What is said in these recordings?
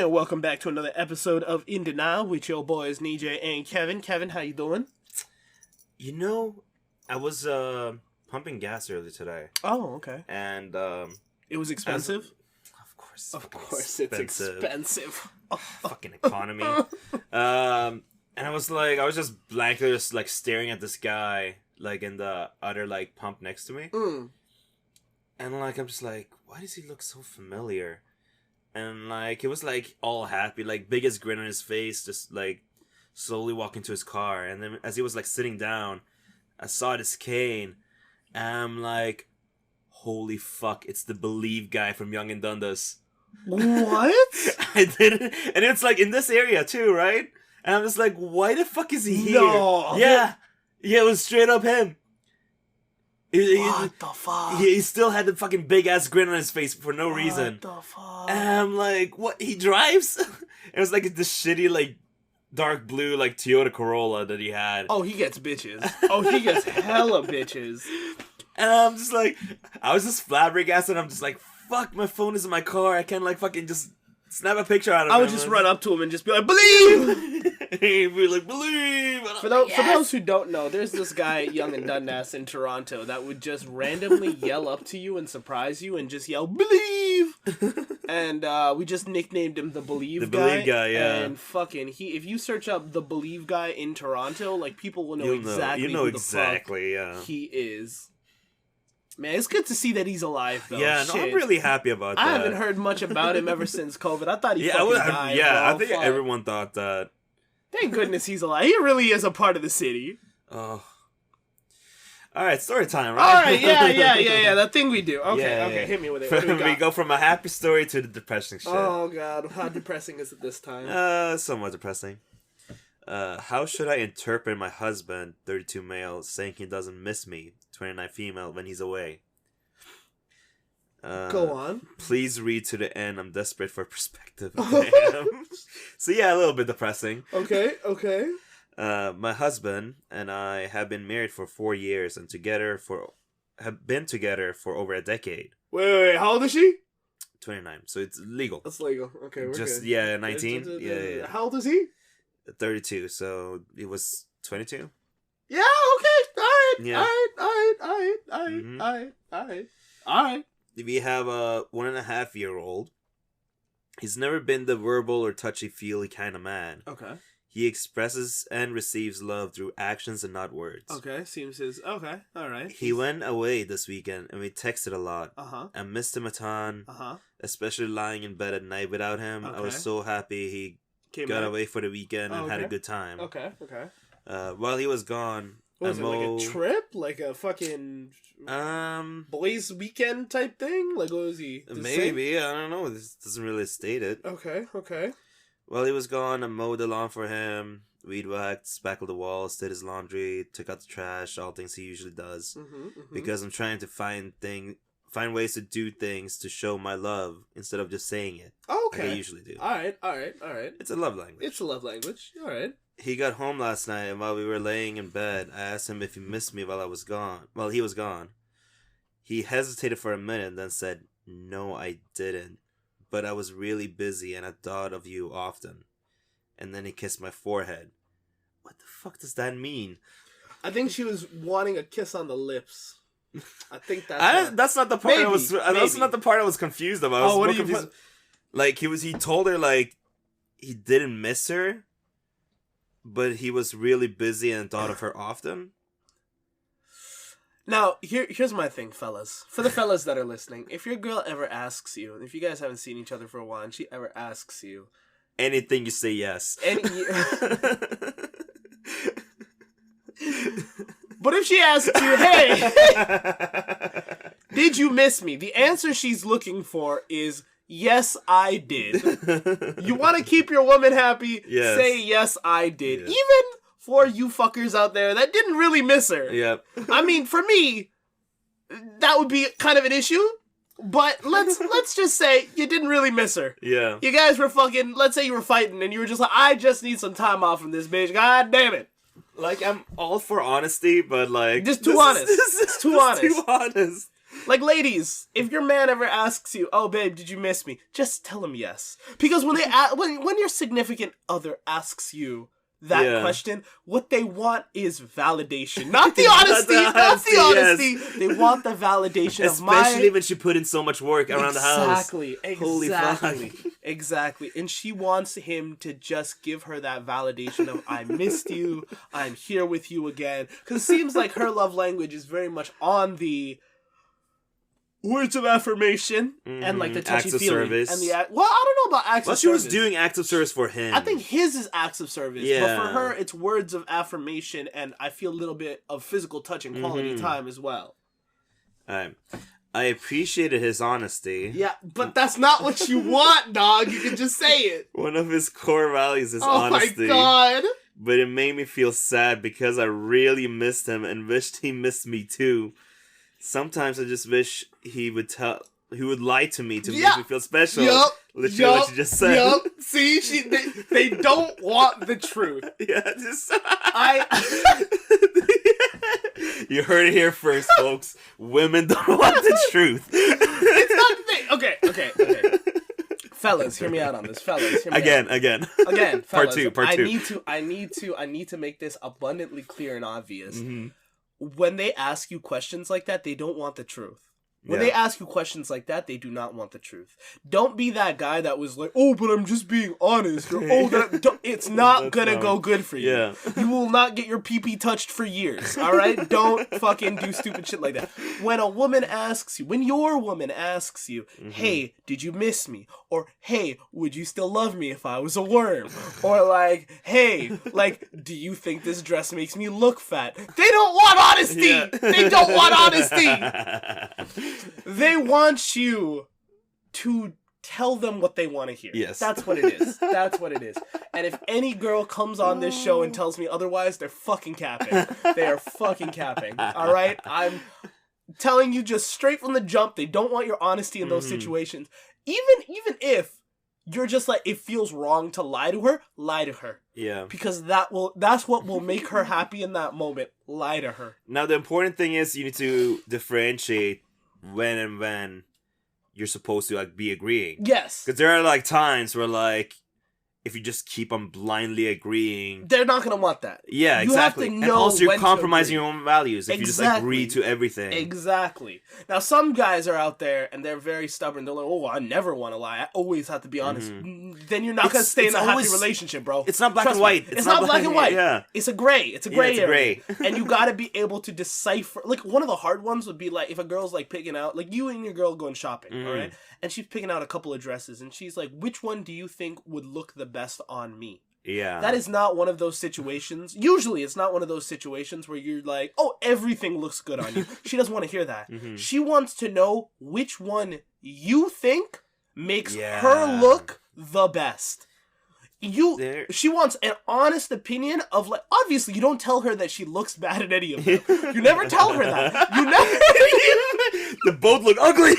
and welcome back to another episode of In Denial with your boys Nejay and Kevin. Kevin, how you doing? You know, I was pumping gas earlier today. Oh, okay. And it was expensive? Of course it's expensive. Fucking economy. And I was just blankly staring at this guy like in the other like pump next to me. And like I'm just like, why does he look so familiar? And like he was like all happy, like biggest grin on his face, just like slowly walking to his car. And then as he was like sitting down, I saw this cane, and I'm like, holy fuck, it's the Believe guy from Young and Dundas. What? I didn't, and it's like in this area too, right? And I'm just like, why the fuck is he here? No. Yeah, it was straight up him. What the fuck? He still had the fucking big ass grin on his face for no reason. What the fuck? And I'm like, what? He drives? It was like this shitty, like, dark blue, like, Toyota Corolla that he had. Oh, he gets bitches. Oh, he gets hella bitches. And I'm just like, I was just flabbergasted. I'm just like, fuck, my phone is in my car. I can't, like, fucking just snap a picture out of him. I would just run up to him and just be like, Believe! He'd be like, Believe! For those who don't know, there's this guy at Young and Dundas in Toronto that would just randomly yell up to you and surprise you and just yell, Believe! And we just nicknamed him the Believe guy. The Believe guy, yeah. And fucking, if you search up the Believe guy in Toronto, like, people will know exactly who the fuck he is. Man, it's good to see that he's alive, though. Yeah, no, I'm really happy about that. I haven't heard much about him ever since COVID. I thought he fucking died. Yeah, I think everyone thought that. Thank goodness he's alive. He really is a part of the city. Oh. Alright, story time, right? Alright, yeah. That thing we do. Okay, hit me with it. We go from a happy story to the depressing shit. Oh, God. How depressing is it this time? Somewhat depressing. How should I interpret my husband, 32 male, saying he doesn't miss me, 29 female, when he's away? Go on. Please read to the end. I'm desperate for perspective. So yeah, a little bit depressing. Okay. My husband and I have been married for 4 years and have been together for over a decade. Wait, how old is she? 29, so it's legal. That's legal. Okay, we're just good. Yeah, 19. Yeah. How old is he? 32, so it was 22. Yeah. Okay. All right. Yeah. All right. We have a 1.5-year-old. He's never been the verbal or touchy-feely kind of man. Okay. He expresses and receives love through actions and not words. Okay, okay, alright. He went away this weekend and we texted a lot. Uh-huh. I missed him a ton. Uh-huh. Especially lying in bed at night without him. Okay. I was so happy he got away for the weekend and had a good time. Okay. While he was gone, was it like a trip? Like a fucking boys weekend type thing? Like what was he? Maybe, I don't know. This doesn't really state it. Okay. While he was gone, I mowed the lawn for him, weed whacked, spackled the walls, did his laundry, took out the trash, all things he usually does. Because I'm trying to find ways to do things to show my love instead of just saying it. Okay. Like I usually do. Alright. It's a love language. Alright. He got home last night, and while we were laying in bed, I asked him if he missed me while he was gone. He hesitated for a minute and then said, "No, I didn't. But I was really busy and I thought of you often." And then he kissed my forehead. What the fuck does that mean? I think she was wanting a kiss on the lips. I think that's not the part that's not the part I was confused about. Oh, what are you? Like he told her like he didn't miss her, but he was really busy and thought of her often. Now, here's my thing, fellas. For the fellas that are listening, if your girl ever asks you, if you guys haven't seen each other for a while, and she ever asks you... anything, you say yes. But if she asks you, hey, did you miss me? The answer she's looking for is, yes, I did. You want to keep your woman happy? Yes. Say, yes, I did. Yeah. Even... for you fuckers out there that didn't really miss her. Yep. I mean, for me, that would be kind of an issue. But let's just say you didn't really miss her. Yeah. You guys were fucking, let's say you were fighting and you were just like, I just need some time off from this bitch. God damn it. Like, I'm all for honesty, but like... just too honest. It's too honest. Like, ladies, if your man ever asks you, "Oh, babe, did you miss me?" just tell him yes. Because when when your significant other asks you that question, what they want is validation, not the honesty. Not the honesty. Yes. They want the validation especially when she put in so much work around the house. Exactly. Exactly. And she wants him to just give her that validation of, I missed you, I'm here with you again. Because it seems like her love language is very much on the words of affirmation and like the touchy feely service. And the I don't know about acts of service. Well, she was doing acts of service for him. I think his is acts of service, but for her it's words of affirmation, and I feel a little bit of physical touch and quality time as well. I appreciated his honesty. Yeah, but that's not what you want, dog. You can just say it. One of his core values is honesty. Oh my god. But it made me feel sad because I really missed him and wished he missed me too. Sometimes I just wish he would lie to me to make me feel special. Literally what you just said. See, they don't want the truth. Yeah, you heard it here first, folks. Women don't want the truth. It's not the thing. Okay. Fellas, hear me out on this. Fellas, hear me out. Again, fellas. Part two. I need to make this abundantly clear and obvious. Mm-hmm. When they ask you questions like that, they don't want the truth. When they ask you questions like that, they do not want the truth. Don't be that guy that was like, "Oh, but I'm just being honest." Or, it's not gonna go good for you. Yeah. You will not get your pee-pee touched for years, all right? Don't fucking do stupid shit like that. When your woman asks you, "Hey, did you miss me?" Or, "Hey, would you still love me if I was a worm?" Or like, "Hey, like, do you think this dress makes me look fat?" They don't want honesty! Yeah. They don't want honesty! They want you to tell them what they want to hear. Yes. That's what it is. And if any girl comes on this show and tells me otherwise, they're fucking capping. They are fucking capping. All right? I'm telling you just straight from the jump, they don't want your honesty in those situations. Even if you're just like, it feels wrong to lie to her. Yeah. Because that's what will make her happy in that moment. Lie to her. Now, the important thing is you need to differentiate when you're supposed to like be agreeing. Yes. Because there are like times where like if you just keep on blindly agreeing, they're not gonna want that. Yeah, exactly. You have to know, and also you're compromising your own values if you just agree to everything. Exactly. Now some guys are out there and they're very stubborn. They're like, "Oh, I never want to lie. I always have to be honest." Then you're not gonna stay in a happy relationship, bro. It's not black and white. It's not black and white. Yeah. It's a gray. It's a gray area. And you gotta be able to decipher. Like one of the hard ones would be like if a girl's like picking out, like you and your girl going shopping, all right? And she's picking out a couple of dresses and she's like, "Which one do you think would look the best on me?" Yeah. That is not one of those situations. Usually it's not one of those situations where you're like, "Oh, everything looks good on you." She doesn't want to hear that. She wants to know which one you think makes her look the best. She wants an honest opinion of like, obviously you don't tell her that she looks bad at any of them. You never tell her that. You never. They both look ugly.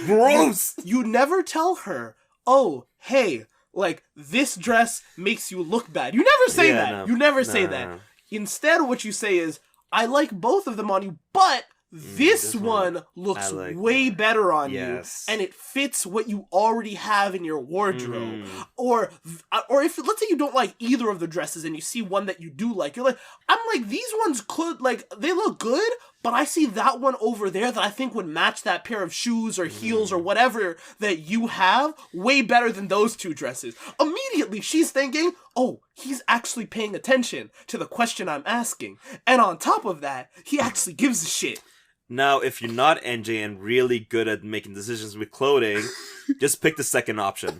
Gross. You never tell her, "Oh, hey, like, this dress makes you look bad." You never say that. No. You never say that. No. Instead, what you say is, "I like both of them on you, but this one looks way better on you, and it fits what you already have in your wardrobe." Or if, let's say you don't like either of the dresses and you see one that you do like, you're like, "I'm like, these ones could, like, they look good, but I see that one over there that I think would match that pair of shoes or heels or whatever that you have way better than those two dresses." Immediately, she's thinking, "Oh, he's actually paying attention to the question I'm asking. And on top of that, he actually gives a shit." Now, if you're not NJ and really good at making decisions with clothing, just pick the second option.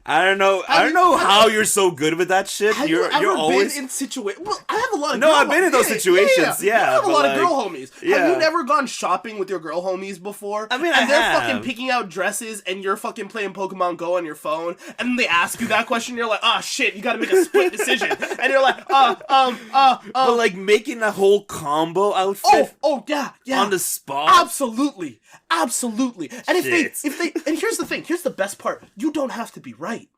I don't know how you're so good with that shit. You're always been in situations. Well, I have a lot of. No, I've been in those situations. Yeah, you have a lot of girl homies. Yeah. Have you never gone shopping with your girl homies before? I mean, and they're fucking picking out dresses, and you're fucking playing Pokemon Go on your phone, and they ask you that question. You're like, "Ah, shit, you got to make a split decision," and you're like, But like making a whole combo outfit. Oh, yeah, on the spot. Absolutely. And if they, and here's the thing. Here's the best part. You don't have to be right.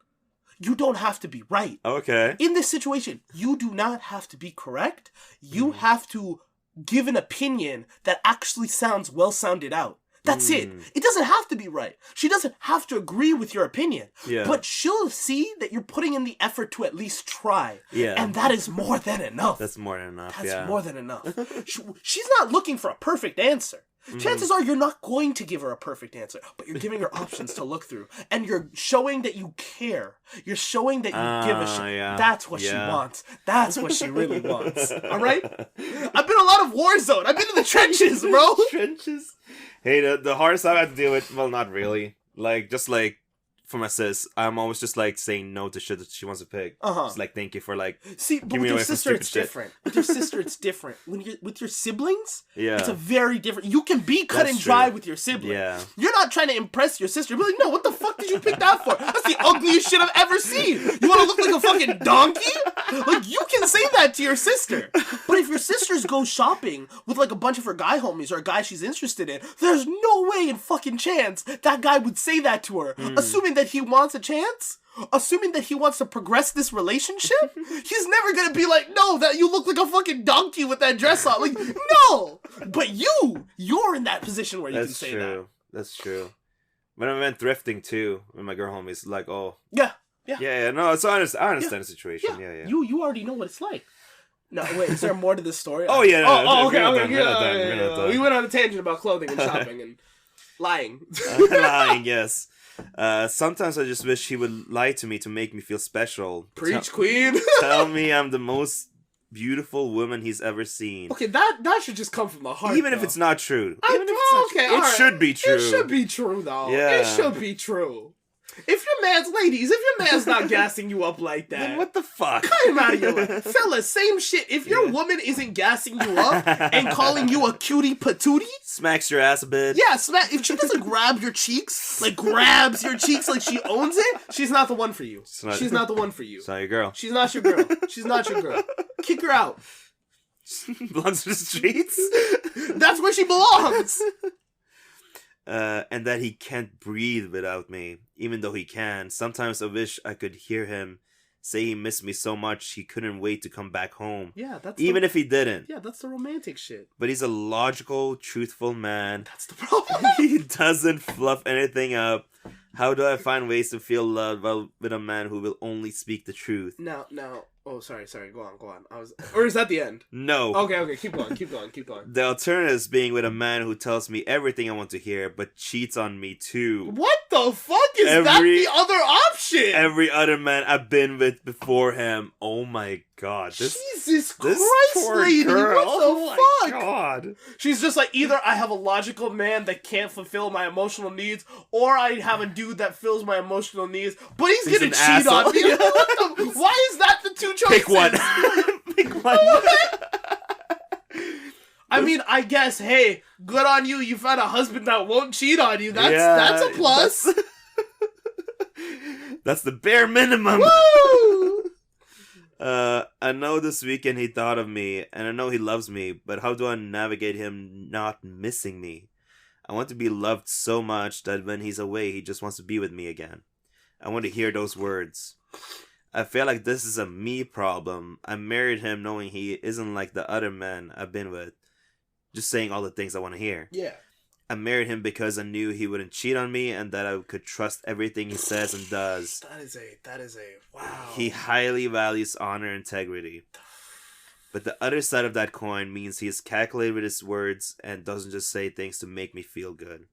You don't have to be right. Okay. In this situation, you do not have to be correct. You have to give an opinion that actually sounds well sounded out. That's it. It doesn't have to be right. She doesn't have to agree with your opinion. Yeah. But she'll see that you're putting in the effort to at least try. Yeah. And that is more than enough. That's more than enough, That's more than enough. She's not looking for a perfect answer. Chances are you're not going to give her a perfect answer, but you're giving her options to look through. And you're showing that you care. You're showing that you give a shit. Yeah. That's what she wants. That's what she really wants. All right? I've been a lot of war zone. I've been in the trenches, bro. Trenches? Hey, the hardest I've had to deal with, well, not really. Like, just like, for my sis, I'm always just like saying no to shit that she wants to pick. Just like, thank you for like. See, but with your sister, it's different. With your sister, it's different. When you're with your siblings, it's a very different. You can be cut and dry with your sibling. Yeah. You're not trying to impress your sister. You're like, no, what the fuck did you pick that for? That's the ugliest shit I've ever seen. You want to look like a fucking donkey? Like, you can say that to your sister. But if your sisters go shopping with like a bunch of her guy homies or a guy she's interested in, there's no way in fucking chance that guy would say that to her, assuming that he wants a chance, assuming that he wants to progress this relationship. He's never gonna be like, no, that you look like a fucking donkey with that dress on. Like, no. But you're in that position where you can say that. That's true. When I went thrifting too, with my girl homies, like, oh, yeah. No, it's I understand the situation. Yeah. You already know what it's like. No, wait, is there more to this story? Oh yeah. No, okay. We went on a tangent about clothing and shopping and lying. Lying, yes. Sometimes I just wish he would lie to me to make me feel special. Preach, queen. Tell me I'm the most beautiful woman he's ever seen. Okay, that should just come from the heart. Even if it's not true. It should be true. It should be true, though. Yeah. It should be true. If your man's not gassing you up like that, then what the fuck? Cut him out of your life. Fella, same shit. If your woman isn't gassing you up and calling you a cutie patootie, smacks your ass a bit. Yeah, if she doesn't grab your cheeks, like grabs your cheeks like she owns it, she's not the one for you. She's not the one for you. She's not your girl. She's not your girl. She's not your girl. Kick her out. Belongs to the streets? That's where she belongs. And that he can't breathe without me, even though he can. Sometimes I wish I could hear him say he missed me so much he couldn't wait to come back home. Yeah, if he didn't. Yeah, that's the romantic shit. But he's a logical, truthful man. That's the problem. He doesn't fluff anything up. How do I find ways to feel loved with a man who will only speak the truth? Now. Oh, sorry. Go on. Or is that the end? No. Okay. Keep going. The alternative is being with a man who tells me everything I want to hear, but cheats on me too. What the fuck is that the other option? Every other man I've been with before him. Oh my god. Jesus Christ, lady. Girl. What the fuck? God. She's just like, either I have a logical man that can't fulfill my emotional needs, or I have a dude that fills my emotional needs, but he's gonna cheat on me. Why is that the two choices? Pick one. Pick one. I mean, I guess, hey, good on you. You found a husband that won't cheat on you. That's a plus. That's the bare minimum. Woo! I know this weekend he thought of me, and I know he loves me, but how do I navigate him not missing me? I want to be loved so much that when he's away, he just wants to be with me again. I want to hear those words. I feel like this is a me problem. I married him knowing he isn't like the other men I've been with. Just saying all the things I want to hear. Yeah. I married him because I knew he wouldn't cheat on me and that I could trust everything he says and does. That is a wow. He highly values honor and integrity. But the other side of that coin means he is calculated with his words and doesn't just say things to make me feel good.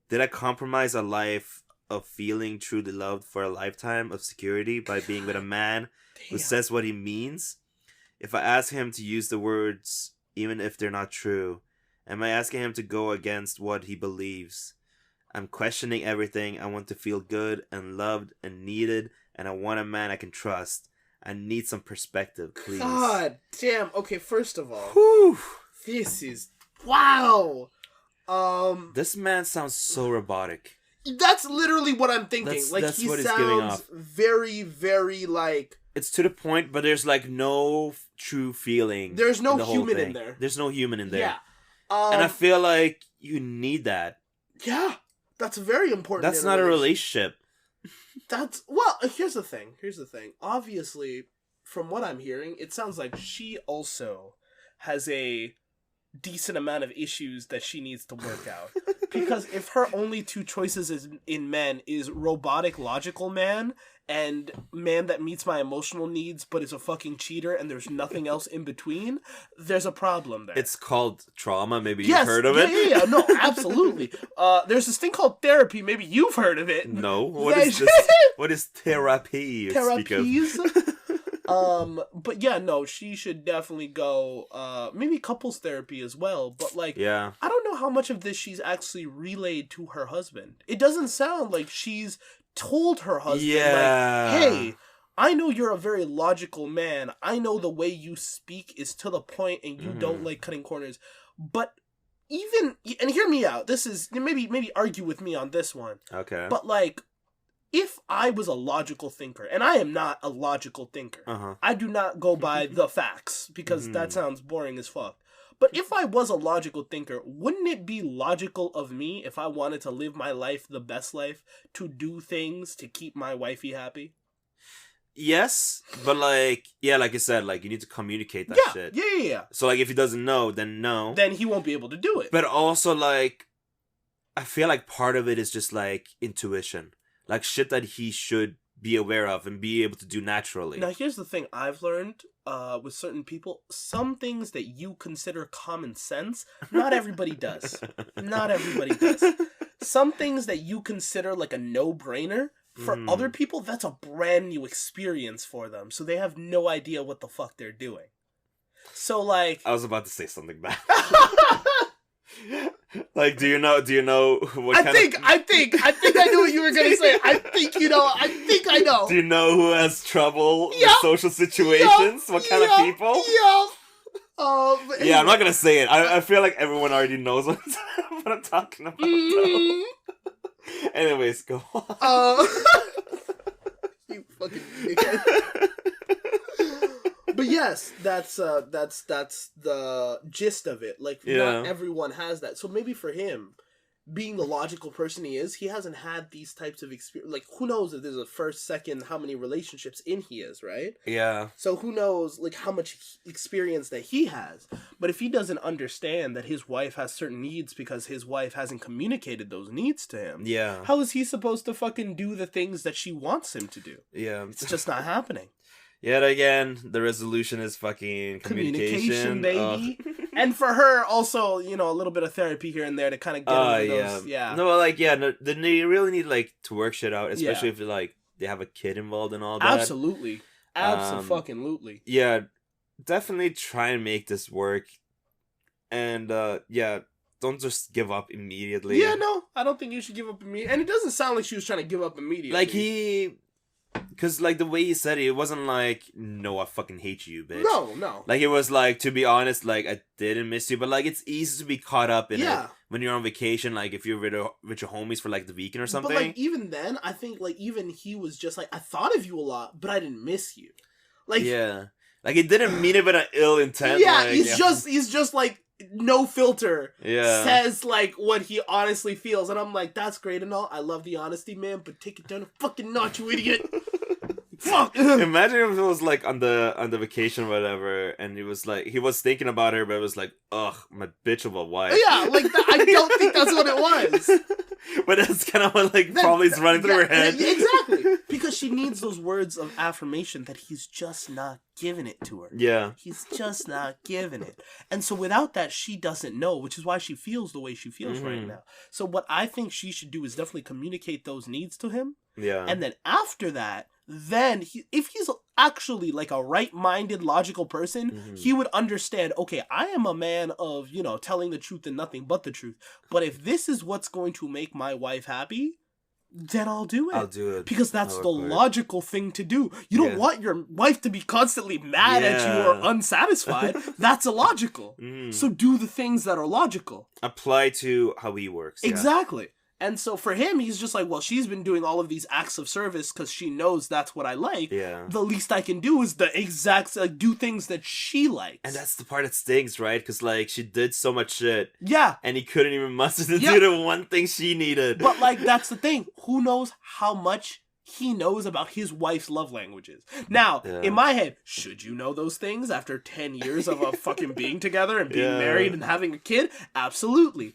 Did I compromise a life of feeling truly loved for a lifetime of security by being with a man who says what he means? If I ask him to use the words, even if they're not true, am I asking him to go against what he believes? I'm questioning everything. I want to feel good and loved and needed, and I want a man I can trust. I need some perspective, please. God damn. Okay, first of all, whew, this is wow. This man sounds so robotic. That's literally what I'm thinking. That's he what he's giving off. Very, very like. It's to the point, but there's like no true feeling. There's no human in there. There's no human in there. Yeah. And I feel like you need that. Yeah, that's very important. That's not a relationship. Here's the thing. Obviously, from what I'm hearing, it sounds like she also has a decent amount of issues that she needs to work out. Because if her only two choices in men is robotic logical man and man that meets my emotional needs but is a fucking cheater and there's nothing else in between, there's a problem there. It's called trauma. Maybe you've heard of it? Yeah. No, absolutely. There's this thing called therapy. Maybe you've heard of it. No. What is this? What is therapy? Therapies? But yeah, no, she should definitely go, maybe couples therapy as well, but like, yeah. I don't know how much of this she's actually relayed to her husband. It doesn't sound like she's told her husband, like, hey, I know you're a very logical man. I know the way you speak is to the point and you don't like cutting corners, but even, and hear me out, this is, maybe argue with me on this one. Okay. But like, if I was a logical thinker, and I am not a logical thinker, I do not go by the facts, because that sounds boring as fuck. But if I was a logical thinker, wouldn't it be logical of me, if I wanted to live my life the best life, to do things to keep my wifey happy? Yes, but like, yeah, like you said, like, you need to communicate that shit. Yeah. So like, if he doesn't know, then no. Then he won't be able to do it. But also, like, I feel like part of it is just like intuition. Like, shit that he should be aware of and be able to do naturally. Now, here's the thing I've learned with certain people. Some things that you consider common sense, not everybody does. Not everybody does. Some things that you consider like a no-brainer, for other people, that's a brand new experience for them. So they have no idea what the fuck they're doing. So, like... I was about to say something bad. Like, do you know what I think I knew what you were gonna say. I think I know. Do you know who has trouble with social situations? What kind of people? Yeah, I'm not gonna say it. I feel like everyone already knows what I'm talking about. Anyways, go on. You fucking dickhead. But yes, that's the gist of it. Like, not everyone has that. So maybe for him, being the logical person he is, he hasn't had these types of experience. Like, who knows if there's a first, second, how many relationships in he is, right? Yeah. So who knows, like, how much experience that he has. But if he doesn't understand that his wife has certain needs because his wife hasn't communicated those needs to him, how is he supposed to fucking do the things that she wants him to do? Yeah. It's just not happening. Yet again, the resolution is fucking communication, baby. And for her, also, you know, a little bit of therapy here and there to kind of get over those. Yeah. No, like, no, they really need, like, to work shit out, especially if, like, they have a kid involved and all that. Absolutely. Absolutely. Yeah, definitely try and make this work. And, don't just give up immediately. Yeah, no, I don't think you should give up immediately. And it doesn't sound like she was trying to give up immediately. Like, because, like, the way he said it wasn't like, no, I fucking hate you, bitch. No. Like, it was like, to be honest, like, I didn't miss you. But, like, it's easy to be caught up in it when you're on vacation. Like, if you're with your homies for, like, the weekend or something. But, like, even then, I think, like, even he was just like, I thought of you a lot, but I didn't miss you. Like... Yeah. Like, he didn't mean it with an ill intent. Yeah, like, he's just, like, no filter. Says, like, what he honestly feels. And I'm like, that's great and all. I love the honesty, man, but take it down a fucking notch, you idiot. Fuck. Imagine if it was like on the vacation or whatever, and he was thinking about her, but it was like, ugh, my bitch of a wife. Yeah, like I don't think that's what it was. But that's kind of what probably is running through her head. Exactly, because she needs those words of affirmation that he's just not giving it to her. Yeah, he's just not giving it, and so without that, she doesn't know, which is why she feels the way she feels right now. So what I think she should do is definitely communicate those needs to him. Yeah, and then after that. Then, if he's actually like a right-minded, logical person, he would understand, okay, I am a man of, you know, telling the truth and nothing but the truth. But if this is what's going to make my wife happy, then I'll do it. I'll do it. Because that's the logical thing to do. You don't want your wife to be constantly mad at you or unsatisfied. That's illogical. So do the things that are logical. Apply to how he works. Exactly. And so for him, he's just like, well, she's been doing all of these acts of service because she knows that's what I like. Yeah. The least I can do is do things that she likes. And that's the part that stings, right? Because, like, she did so much shit. Yeah. And he couldn't even muster to do the one thing she needed. But, like, that's the thing. Who knows how much he knows about his wife's love languages. Now, in my head, should you know those things after 10 years of a fucking being together and being married and having a kid? Absolutely.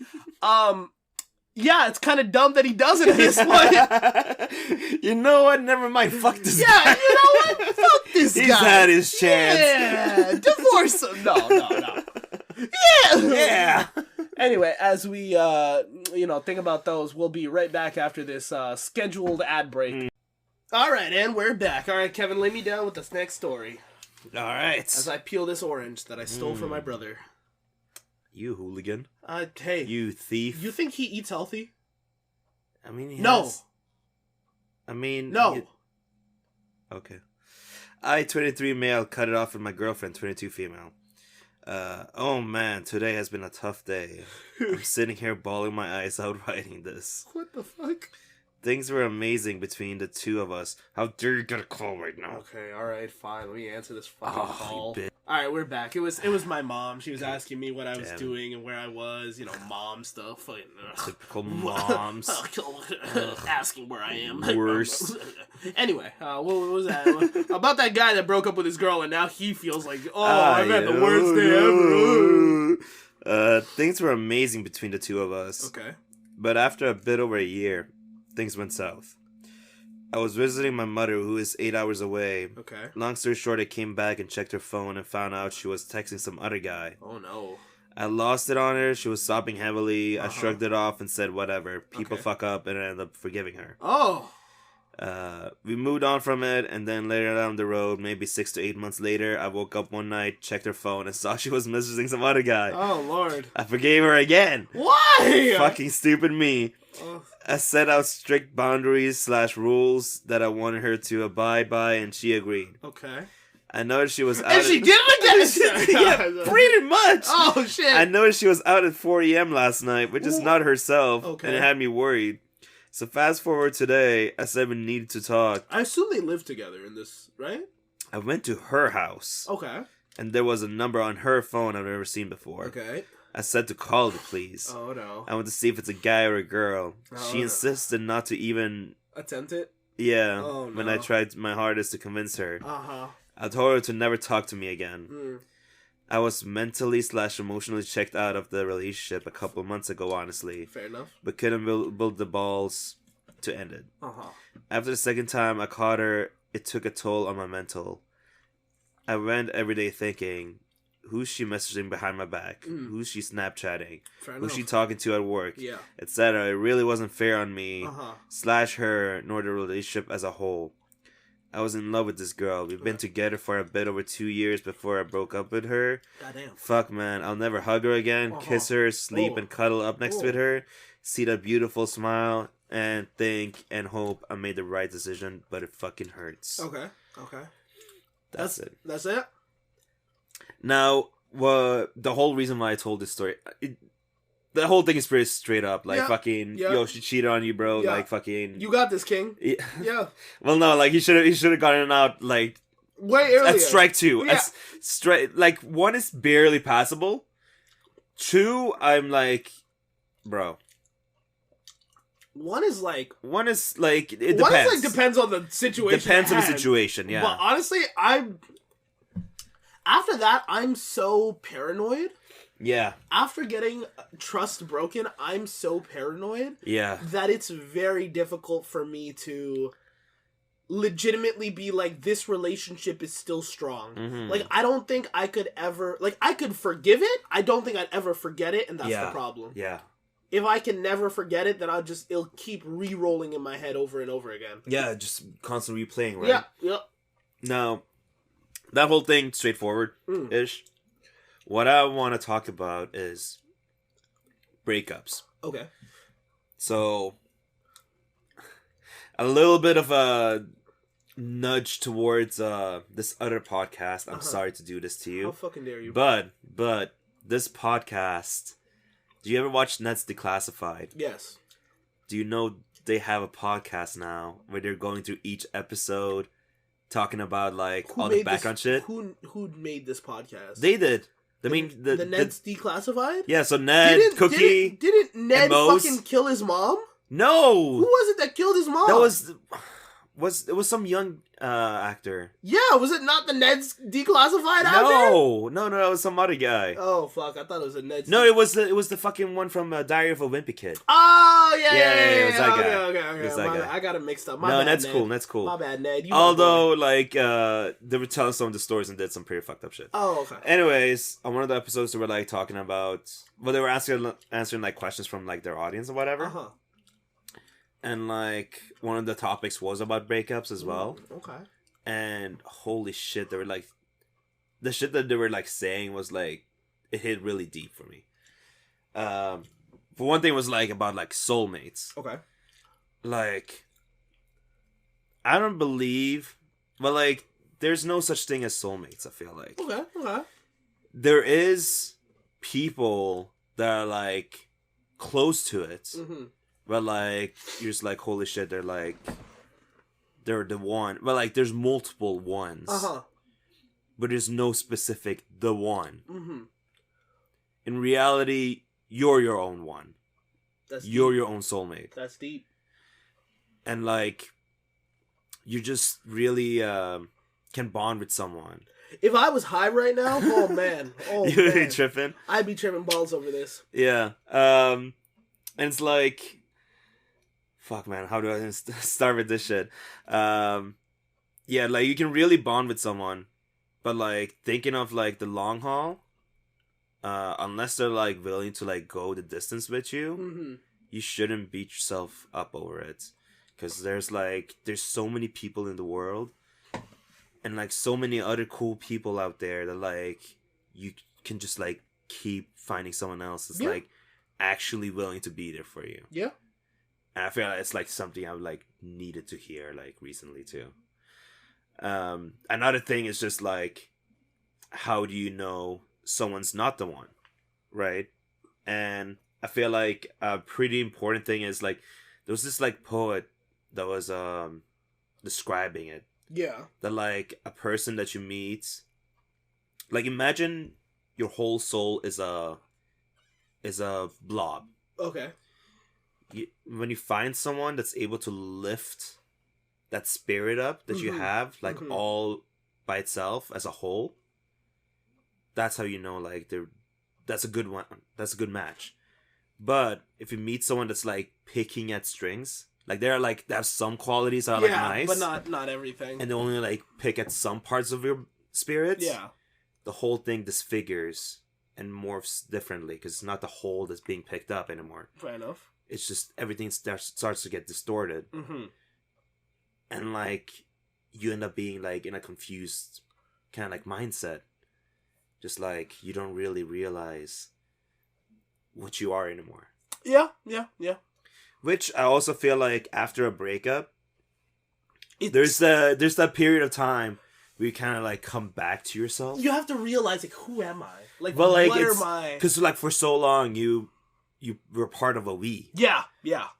Yeah, it's kind of dumb that he doesn't at this point. You know what? Never mind. Fuck this guy. Yeah, you know what? Fuck this guy. He's had his chance. Yeah, divorce him. No. Yeah. Anyway, as we, think about those, we'll be right back after this scheduled ad break. All right, and we're back. All right, Kevin, lay me down with this next story. All right. As I peel this orange that I stole from my brother. You hooligan. Hey. You thief. You think he eats healthy? I mean, No. No. Okay. I, 23 male, cut it off with my girlfriend, 22 female. Oh man, today has been a tough day. I'm sitting here bawling my eyes out writing this. What the fuck? Things were amazing between the two of us. How dare you get a call right now? Okay, alright, fine. Let me answer this fucking call. Alright, we're back. It was my mom. She was asking me what I was doing and where I was. Mom stuff. Typical moms. Asking where I am. Worse. Anyway, what was that? About that guy that broke up with his girl and now he feels like, I've had the worst day ever. Things were amazing between the two of us. Okay. But after a bit over a year, things went south. I was visiting my mother, who is 8 hours away. Okay. Long story short, I came back and checked her phone and found out she was texting some other guy. Oh no. I lost it on her. She was sobbing heavily. I shrugged it off and said, whatever. People fuck up, and I ended up forgiving her. Oh. We moved on from it, and then later down the road, maybe 6 to 8 months later, I woke up one night, checked her phone, and saw she was messaging some other guy. Oh, Lord. I forgave her again. Why? Fucking stupid me. I set out strict boundaries / rules that I wanted her to abide by, and she agreed. Okay. I noticed she was out. And she did it again! Yeah, pretty much. Oh, shit. I noticed she was out at 4 a.m. last night, which is not herself, okay. and it had me worried. So fast forward today, I said we needed to talk. I assume they live together in this, right? I went to her house. Okay. And there was a number on her phone I've never seen before. Okay. I said to call it, please. Oh, no. I want to see if it's a guy or a girl. Oh, she insisted not to even... attempt it? Yeah. Oh, no. When I tried my hardest to convince her. Uh-huh. I told her to never talk to me again. Mm. I was mentally / emotionally checked out of the relationship a couple of months ago, honestly. Fair enough. But couldn't build the balls to end it. Uh-huh. After the second time I caught her, it took a toll on my mental. I went every day thinking, who's she messaging behind my back? Who's she Snapchatting? Who's she talking to at work? Yeah. Etc. It really wasn't fair on me / her nor the relationship as a whole. I was in love with this girl. We've been together for a bit over 2 years before I broke up with her. Goddamn. Fuck, man. I'll never hug her again, kiss her, sleep and cuddle up next with her, see that beautiful smile, and think and hope I made the right decision, but it fucking hurts. Okay. That's it. That's it? Now, the whole reason why I told this story, the whole thing is pretty straight up. Like, fucking, yo, she cheated on you, bro. Yeah. Like, fucking... You got this, King. Yeah. Well, no, like, he should have gotten out, like... way earlier. At strike 2. Yeah. Like, 1 is barely passable. 2, I'm like... Bro. 1 is like... It depends. 1 is like, depends on the situation. Depends on the situation, yeah. But honestly, after that, I'm so paranoid. Yeah. After getting trust broken, I'm so paranoid. Yeah. That it's very difficult for me to legitimately be like, this relationship is still strong. Mm-hmm. Like, I don't think I could ever... Like, I could forgive it. I don't think I'd ever forget it, and that's the problem. Yeah. If I can never forget it, then it'll keep re-rolling in my head over and over again. Yeah, just constantly replaying, right? Yeah. Now, that whole thing, straightforward-ish. What I want to talk about is breakups. Okay. So, a little bit of a nudge towards this other podcast. I'm sorry to do this to you. How fucking dare you? But this podcast... Do you ever watch Nets Declassified? Yes. Do you know they have a podcast now where they're going through each episode, talking about like all the background shit? Who made this podcast? They did. I mean, the Ned's Declassified? Yeah, so Ned, Cookie, didn't Ned fucking kill his mom? No. Who was it that killed his mom? That was... it was some young actor. Yeah, was it not the Ned's declassified actor? No, that was some other guy. Oh fuck, I thought it was a Ned's. No, it was the fucking one from Diary of a Wimpy Kid. Oh yeah. It was that guy. Okay. It was that guy. I got it mixed up. That's cool. My bad, Ned. Although, like, they were telling some of the stories and did some pretty fucked up shit. Oh, okay. Anyways, on one of the episodes, they were like talking about, they were answering like questions from like their audience or whatever. Uh-huh. And like one of the topics was about breakups as well. Okay. And holy shit, they were like, the shit that they were like saying was like, it hit really deep for me. For one thing, it was like about like soulmates. Okay. Like, I don't believe, but like, there's no such thing as soulmates. I feel like. Okay. There is people that are like close to it. Mm-hmm. But, like, you're just like, holy shit, they're the one. But, like, there's multiple ones. Uh-huh. But there's no specific the one. Mm-hmm. In reality, you're your own one. You're your own soulmate. That's deep. And, like, you just really can bond with someone. If I was high right now, oh, man. You'd be tripping? I'd be tripping balls over this. Yeah. And it's like... Fuck, man, how do I start with this shit? Yeah, like, you can really bond with someone, but, like, thinking of, like, the long haul, unless they're, like, willing to, like, go the distance with you, mm-hmm. you shouldn't beat yourself up over it. Because there's so many people in the world, and, like, so many other cool people out there that, like, you can just, like, keep finding someone else that's, like, actually willing to be there for you. Yeah. And I feel like it's like something I've like needed to hear like recently too. Another thing is just like, how do you know someone's not the one, right? And I feel like a pretty important thing is like, there was this like poet that was describing it. Yeah. That like a person that you meet, like imagine your whole soul is a blob. Okay. When you find someone that's able to lift that spirit up that you have, like all by itself as a whole, that's how you know like that's a good one. That's a good match. But if you meet someone that's like picking at strings, like they have some qualities that are like nice, but not everything, and they only like pick at some parts of your spirits. Yeah, the whole thing disfigures and morphs differently because it's not the whole that's being picked up anymore. Fair enough. It's just everything starts to get distorted. Mm-hmm. And, like, you end up being, like, in a confused kind of, like, mindset. Just, like, you don't really realize what you are anymore. Yeah. Which I also feel like after a breakup, there's that period of time where you kind of, like, come back to yourself. You have to realize, like, who am I? Like, what am I? Because, like, for so long, you were part of a we. Yeah.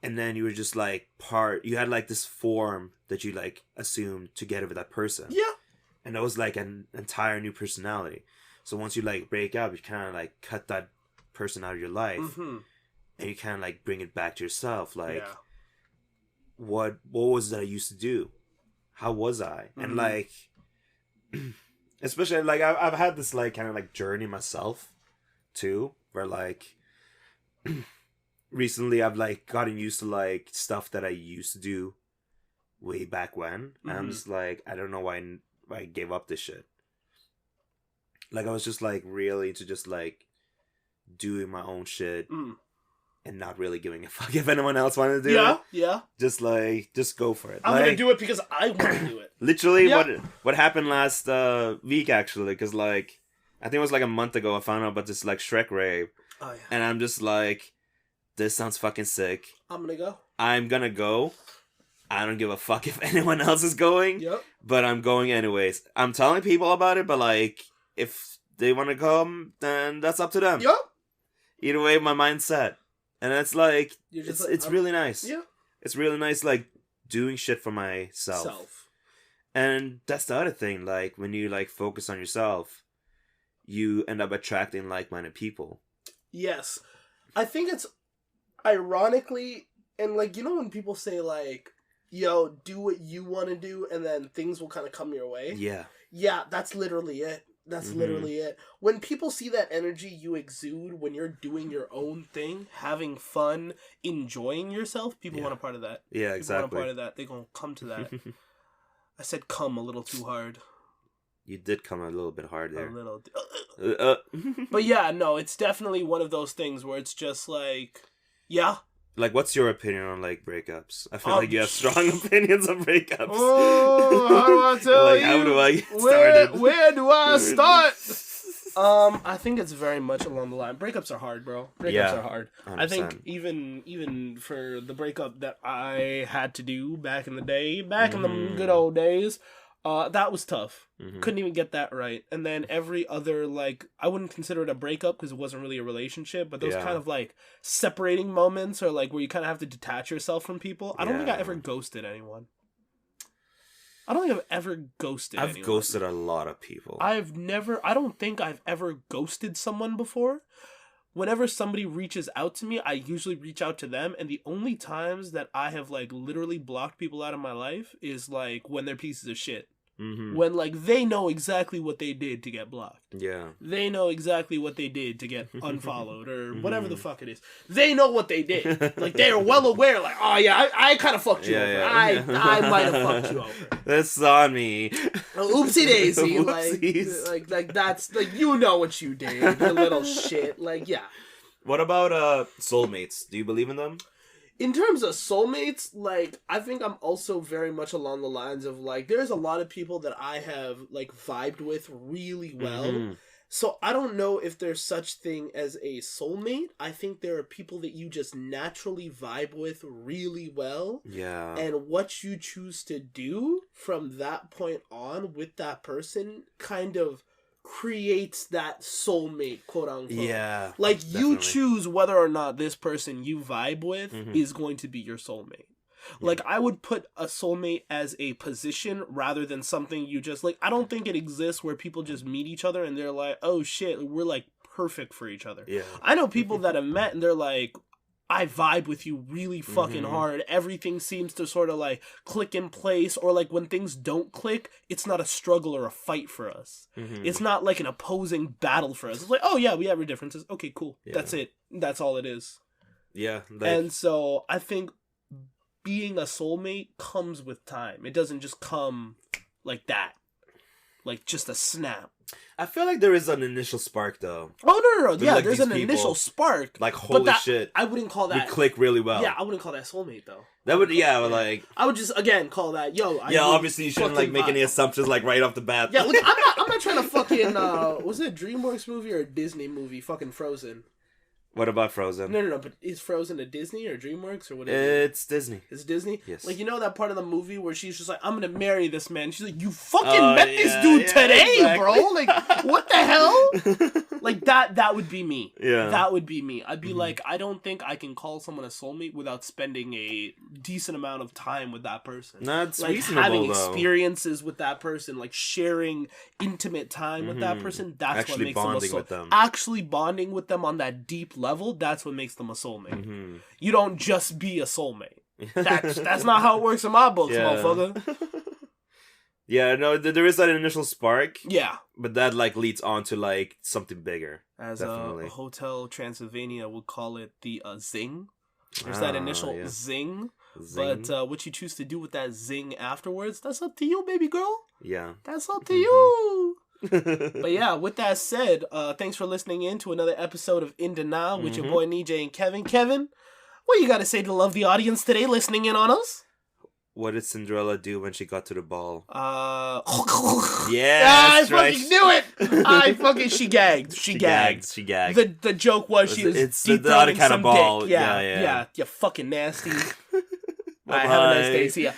And then you were just like you had like this form that you like assumed together with that person. Yeah. And that was like an entire new personality. So once you like break up, you kind of like cut that person out of your life. Mm-hmm. And you kind of like bring it back to yourself. Like, what was it I used to do? How was I? Mm-hmm. And like, especially like I've had this like kind of like journey myself too, where like, recently I've like gotten used to like stuff that I used to do way back when. And I'm just like, I don't know why I gave up this shit. Like I was just like really into just like doing my own shit and not really giving a fuck if anyone else wanted to do it. Yeah. Just go for it. I'm like, gonna do it because I want to do it. Literally what happened last week actually, because like I think it was like a month ago I found out about this like Shrek rave. Oh, yeah. And I'm just like, this sounds fucking sick. I'm gonna go. I don't give a fuck if anyone else is going. Yep. But I'm going anyways. I'm telling people about it, but like, if they want to come, then that's up to them. Yep. Either way, my mind's set. And it's like, it's really nice. Yeah. It's really nice, like, doing shit for myself. And that's the other thing, like, when you, like, focus on yourself, you end up attracting like-minded people. Yes. I think it's ironically, and like, you know when people say like, do what you want to do, and then things will kind of come your way. Yeah, that's literally it. That's literally it. When people see that energy you exude when you're doing your own thing, having fun, enjoying yourself, people want a part of that. Yeah, exactly. People want a part of that. They're going to come to that. I said come a little too hard. You did come a little bit hard there. A little. But yeah, no, it's definitely one of those things where it's just like, yeah. Like, what's your opinion on, like, breakups? I feel like you have strong opinions on breakups. Oh, how do I tell you? How do I get started? Where do I start? I think it's very much along the line. Breakups are hard, bro. Breakups are hard. 100%. I think even for the breakup that I had to do back in the day, back in the good old days, that was tough. Couldn't even get that right. And then every other, like, I wouldn't consider it a breakup because it wasn't really a relationship, but those kind of, like, separating moments or, like, where you kind of have to detach yourself from people. I don't think I ever ghosted anyone. I don't think I've ever ghosted anyone. I've ghosted a lot of people. I don't think I've ever ghosted someone before. Whenever somebody reaches out to me, I usually reach out to them, and the only times that I have, like, literally blocked people out of my life is, like, when they're pieces of shit. When, like, they know exactly what they did to get blocked. Yeah. They know exactly what they did to get unfollowed or whatever the fuck it is. They know what they did. Like, they are well aware, like, oh, yeah, I kind of fucked you over. Yeah. I might have fucked you over. That's on me. Oopsie daisy. like, that's, like, you know what you did, you little shit. Like, yeah. What about soulmates? Do you believe in them? In terms of soulmates, like, I think I'm also very much along the lines of, like, there's a lot of people that I have, like, vibed with really well. So I don't know if there's such thing as a soulmate. I think there are people that you just naturally vibe with really well. Yeah. And what you choose to do from that point on with that person kind of creates that soulmate, quote unquote. Yeah. Like, definitely. You choose whether or not this person you vibe with is going to be your soulmate. Like, I would put a soulmate as a position rather than something you just, like, I don't think it exists where people just meet each other and they're like, oh shit, we're, like, perfect for each other. Yeah. I know people that have met and they're like, I vibe with you really fucking hard. Everything seems to sort of, like, click in place, or, like, when things don't click, it's not a struggle or a fight for us. It's not like an opposing battle for us. It's like, oh yeah, we have our differences. Okay, cool. Yeah. That's it. That's all it is. Yeah. And so I think being a soulmate comes with time. It doesn't just come like that. Like, just a snap. I feel like there is an initial spark, though. Oh, no. Yeah, like, there's an initial spark. Like, holy shit. I wouldn't call that... We click really well. Yeah, I wouldn't call that soulmate, though. That would, yeah, but like... I would just, again, call that, obviously you shouldn't, like, make any assumptions, like, right off the bat. Yeah, look, I'm not trying to fucking, was it a DreamWorks movie or a Disney movie? Fucking Frozen. What about Frozen? No, but is Frozen a Disney or DreamWorks or what is it? It's Disney. It's Disney? Yes. Like, you know that part of the movie where she's just like, I'm gonna marry this man. She's like, you fucking met this dude today, exactly. Bro. Like, what the hell? Like, that would be me. Yeah. That would be me. I'd be like, I don't think I can call someone a soulmate without spending a decent amount of time with that person. That's like, reasonable, having experiences with that person, like, sharing intimate time with that person, that's actually what makes them a soulmate. With them. Actually bonding with them on that deep level, that's what makes them a soulmate. You don't just be a soulmate. That's not how it works in my books, motherfucker. Yeah, no, there is that initial spark. Yeah. But that, like, leads on to, like, something bigger. As a Hotel Transylvania would call it, the zing. There's that initial zing. But what you choose to do with that zing afterwards, that's up to you, baby girl. Yeah. That's up to you. But yeah, with that said, thanks for listening in to another episode of In Denial with your boy Nejay and Kevin. Kevin, what you got to say to love the audience today listening in on us? What did Cinderella do when she got to the ball? Yeah, I fucking knew it. She gagged. She gagged. The joke was she was deep throating some kind of ball. Dick. Yeah. You fucking nasty. Have a nice day. See ya.